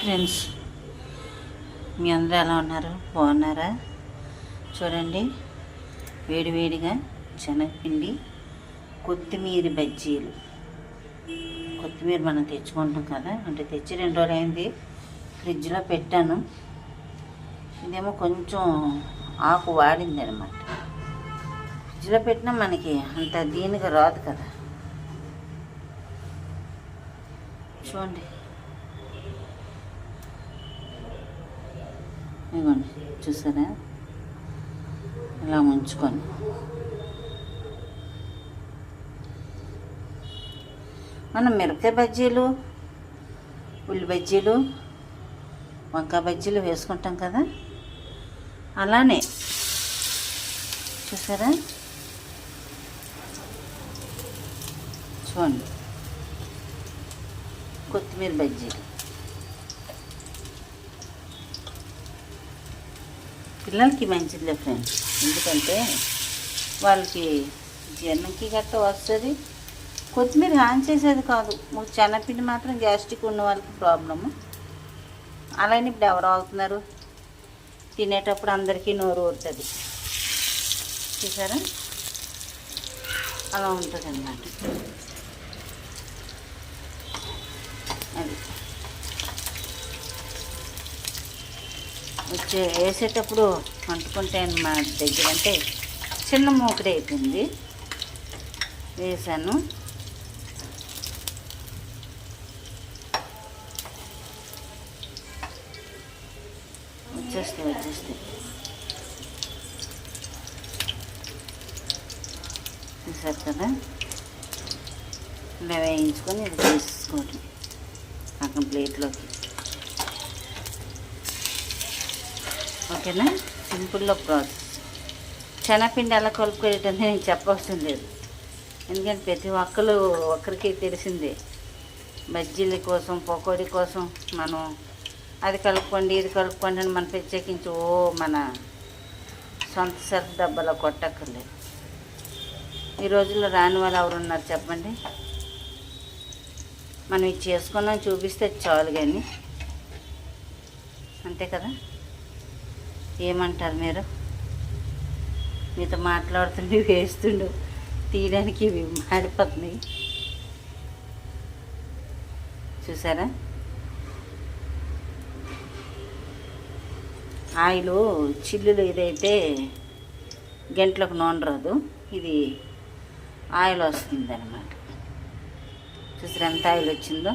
Friends, మీ అందరూ ఎలా ఉన్నారు? బాగున్నారా? చూడండి, వేడివేడిగా శనగపిండి కొత్తిమీర బజ్జీలు. కొత్తిమీర మనం తెచ్చుకుంటాం కదా, అంటే తెచ్చి 2 రోజులు అయింది, ఫ్రిడ్జ్లో పెట్టాను. ఇదేమో కొంచెం ఆకు వాడింది అనమాట. ఫ్రిడ్జ్లో పెట్టినా మనకి అంత దీనిగా రాదు కదా. చూడండి, ఇవ్వండి, చూసారా? ఇలా ఉంచుకొని మనం మిరపకాయ బజ్జీలు, ఉల్లి బజ్జీలు, వంకాయ బజ్జీలు వేసుకుంటాం కదా, అలానే చూసారా? చూడండి, కొత్తిమీర బజ్జీలు. పిల్లలకి మంచిదిలే ఫ్రెండ్స్, ఎందుకంటే వాళ్ళకి జీర్ణంకి గట్ట వస్తుంది. కొత్తిమీర హాని చేసేది కాదు, శనగపిండి మాత్రం గ్యాస్ట్రిక్ ఉన్న వాళ్ళకి ప్రాబ్లము. అలానే ఇప్పుడు ఎవరు అవుతున్నారు, తినేటప్పుడు అందరికీ నోరు ఊరుతుంది. చూసారా? అలా ఉంటుంది అన్నమాట. అది వేసేటప్పుడు అంటుకుంటే మా దగ్గర అంటే చిన్న మూకుడు అయిపోయింది, వేసాను. వచ్చేస్తాయి చూసారు కదా? ఇలా వేయించుకొని ఇది తీసుకోవటం పక్కన ప్లేట్లోకి. ఓకేనా? సింపుల్లో ప్రాసెస్. శనగపిండి ఎలా కలుపుకోవటం నేను చెప్పవలసిన లేదు, ఎందుకంటే ప్రతి ఒక్కరికి తెలిసిందే. బజ్జీల కోసం, పకోడీ కోసం మనం అది కలుపుకోండి, ఇది కలుపుకోండి అని మనం ప్రత్యేకించి మన సొంత సెల్ఫ్ డబ్బాలో కొట్టక్కర్లేదు. ఈ రోజుల్లో రాని వాళ్ళు ఎవరు ఉన్నారు చెప్పండి? మనం ఇది చేసుకున్నాం చూపిస్తే చాలు, కానీ అంతే కదా. ఏమంటారు మీరు? మీతో మాట్లాడుతుండే వేస్తుండు తీయడానికి మాడిపోతున్నాయి. చూసారా? ఆయిల్ చిల్లులు ఇదైతే గంటలకు నూనె రాదు, ఇది ఆయిల్ వస్తుంది అన్నమాట. చూసారా ఎంత ఆయిల్ వచ్చిందో?